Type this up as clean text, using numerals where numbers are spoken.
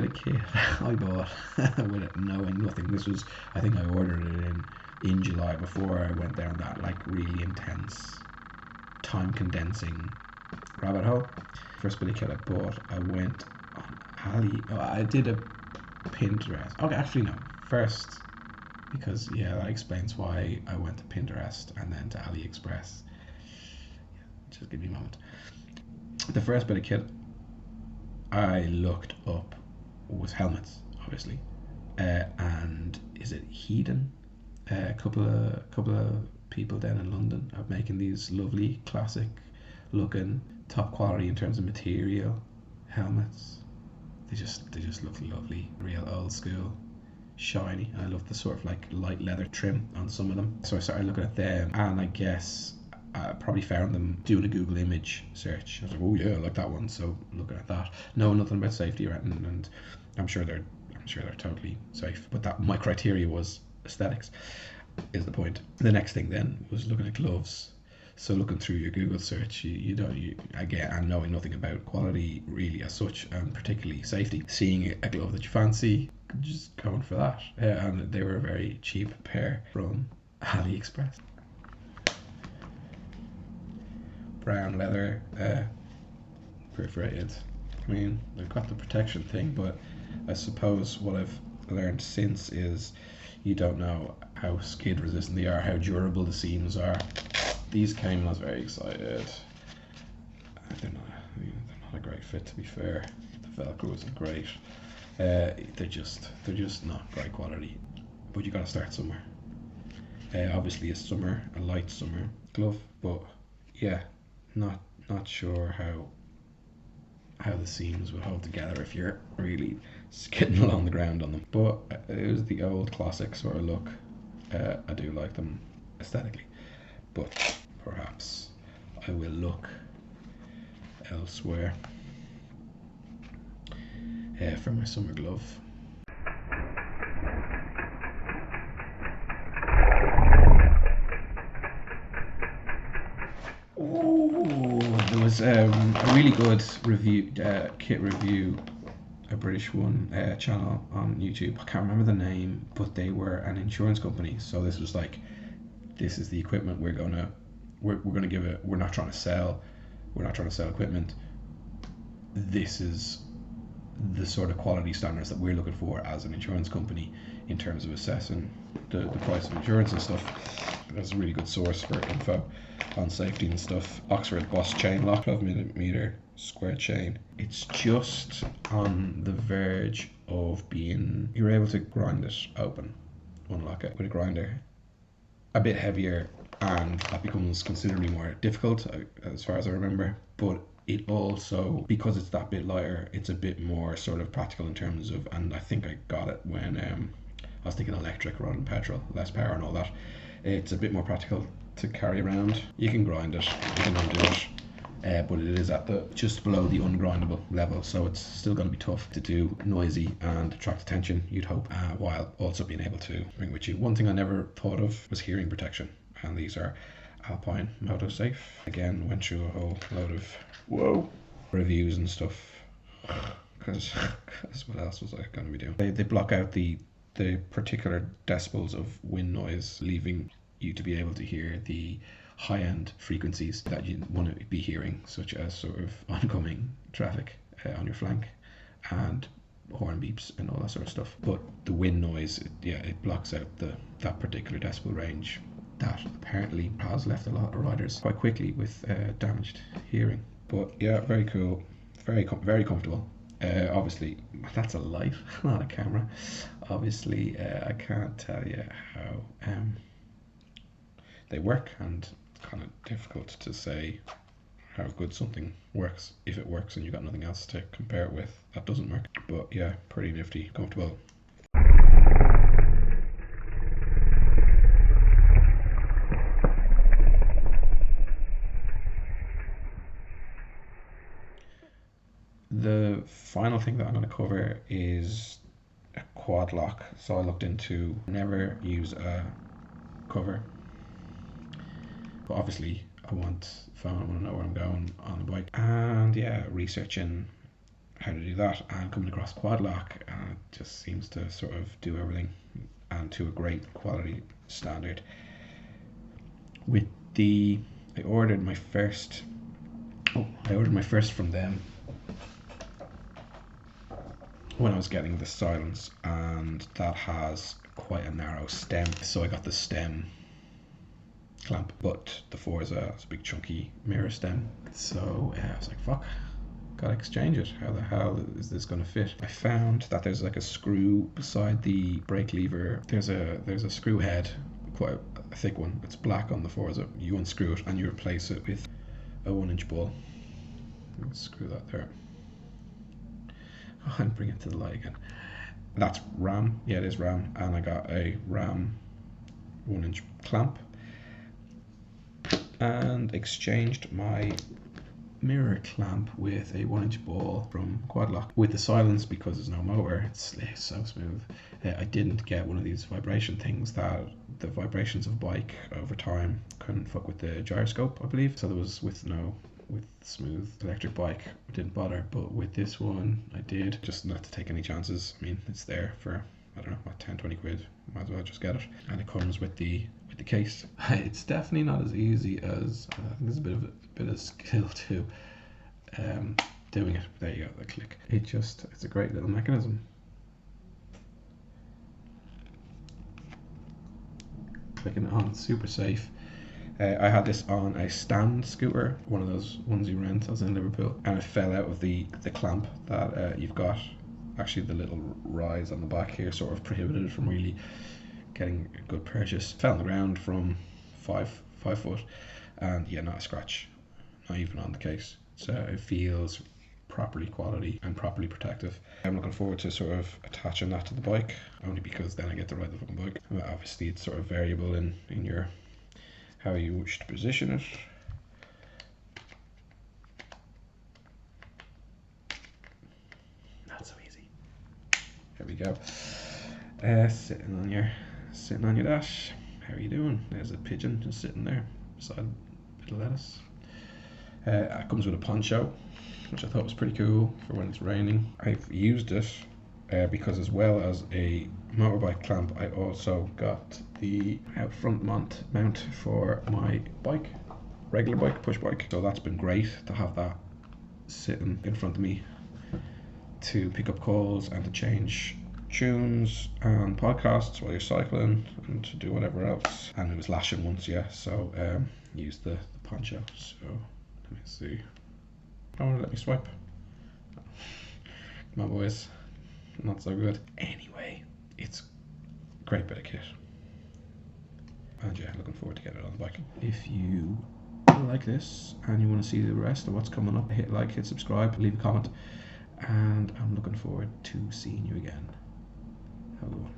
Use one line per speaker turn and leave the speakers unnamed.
bit of kit I bought with knowing nothing. This was, I think I ordered it in July before I went down that like really intense time condensing rabbit hole. First bit of kit I bought, I went on Ali. Oh, I did a Pinterest. Okay, actually no. First, because yeah, that explains why I went to Pinterest and then to AliExpress. Just give me a moment. The first bit of kit I looked up was helmets, obviously, and is it Hedon? A couple of people down in London are making these lovely classic looking, top quality in terms of material helmets. They just look lovely, real old school, shiny. And I love the sort of like light leather trim on some of them. So I started looking at them, and I guess I probably found them doing a Google image search. I was like, oh yeah, I like that one. So looking at that, knowing nothing about safety or anything, and I'm sure they're totally safe. But that my criteria was aesthetics, is the point. The next thing then was looking at gloves. So looking through your Google search, you again, and knowing nothing about quality really as such, and particularly safety, seeing a glove that you fancy, just going for that. And they were a very cheap pair from AliExpress. Brown leather, perforated. I mean, they've got the protection thing, but I suppose what I've learned since is you don't know how skid resistant they are, how durable the seams are. These came and I was very excited. They're not a great fit, to be fair. The Velcro isn't great. They're just not great quality. But you got to start somewhere. Obviously a light summer glove, but yeah, not sure how the seams would hold together if you're really skidding along the ground on them. But it was the old classic sort of look. I do like them aesthetically, but perhaps I will look elsewhere for my summer glove. Ooh, there was a really good review, kit review, a British one channel on YouTube. I can't remember the name, but they were an insurance company. So this was like, this is the equipment we're gonna give it. We're not trying to sell equipment. This is the sort of quality standards that we're looking for as an insurance company in terms of assessing the price of insurance and stuff. That's a really good source for info on safety and stuff. Oxford Boss chain lock, 12mm square chain. It's just on the verge of being, you're able to grind it open, unlock it with a grinder. A bit heavier, and that becomes considerably more difficult as far as I remember, but it also, because it's that bit lighter, it's a bit more sort of practical in terms of, and I think I got it when I was thinking electric rather than petrol, less power and all that. It's a bit more practical to carry around. You can grind it, you can undo it, but it is at the just below the ungrindable level, so it's still going to be tough to do, noisy and attract attention, you'd hope, while also being able to bring with you. One thing I never thought of was hearing protection, and these are Alpine Moto Safe. Again, went through a whole load of reviews and stuff, because what else was I going to be doing? They block out the particular decibels of wind noise, leaving you to be able to hear the high-end frequencies that you want to be hearing, such as sort of oncoming traffic on your flank and horn beeps and all that sort of stuff. But the wind noise, it blocks out that particular decibel range. That apparently has left a lot of riders quite quickly with damaged hearing. But yeah, very cool, very comfortable. Obviously, that's a light, not a camera. Obviously, I can't tell you how they work, and it's kind of difficult to say how good something works if it works and you've got nothing else to compare it with that doesn't work. But yeah, pretty nifty, comfortable. The final thing that I'm going to cover is a quad lock. So I looked into, never use a cover, but obviously I want phone, I want to know where I'm going on the bike, and yeah, researching how to do that, and coming across quad lock, and it just seems to sort of do everything, and to a great quality standard. With the, I ordered my first from them when I was getting the silence, and that has quite a narrow stem, so I got the stem clamp, but the Forza is a big chunky mirror stem, so I was like, fuck, gotta exchange it. How the hell is this gonna fit? I found that there's like a screw beside the brake lever. There's a screw head, quite a thick one. It's black on the Forza. You unscrew it and you replace it with a 1-inch ball. Screw that there. Oh, and bring it to the light again. That's RAM. Yeah, it is RAM, and I got a RAM 1-inch clamp, and exchanged my mirror clamp with a 1-inch ball from Quadlock. With the silence, because there's no motor, it's so smooth. I didn't get one of these vibration things that the vibrations of bike over time couldn't fuck with the gyroscope, I believe. So there was with smooth electric bike, it didn't bother, but with this one I did, just not to take any chances. I mean, it's there for, I don't know, what, 10-20 quid, might as well just get it. And it comes with the case. It's definitely not as easy as, I think there's a bit of skill to doing it. There you go, the click. It's a great little mechanism. Clicking it on, super safe. I had this on a stand scooter, one of those ones you rent. I was in Liverpool, and it fell out of the clamp that you've got. Actually, the little rise on the back here sort of prohibited it from really getting a good purchase. Fell on the ground from 5 foot, and yeah, not a scratch, not even on the case. So it feels properly quality and properly protective. I'm looking forward to sort of attaching that to the bike, only because then I get to ride the fucking bike. Obviously, it's sort of variable in your how you wish to position it. Not so easy. There we go. Sitting on your dash. How are you doing? There's a pigeon just sitting there beside a bit of lettuce. It comes with a poncho, which I thought was pretty cool for when it's raining. I've used it because, as well as a motorbike clamp, I also got the out front mount for my bike, regular bike, push bike. So that's been great to have that sitting in front of me to pick up calls and to change tunes and podcasts while you're cycling and to do whatever else. And it was lashing once, yeah, so used the poncho. So let me see. Oh, let me swipe. Come on, boys. Not so good. Anyway, it's a great bit of kit. And yeah, looking forward to getting it on the bike. If you like this and you want to see the rest of what's coming up, hit like, hit subscribe, leave a comment, and I'm looking forward to seeing you again. Have a good one.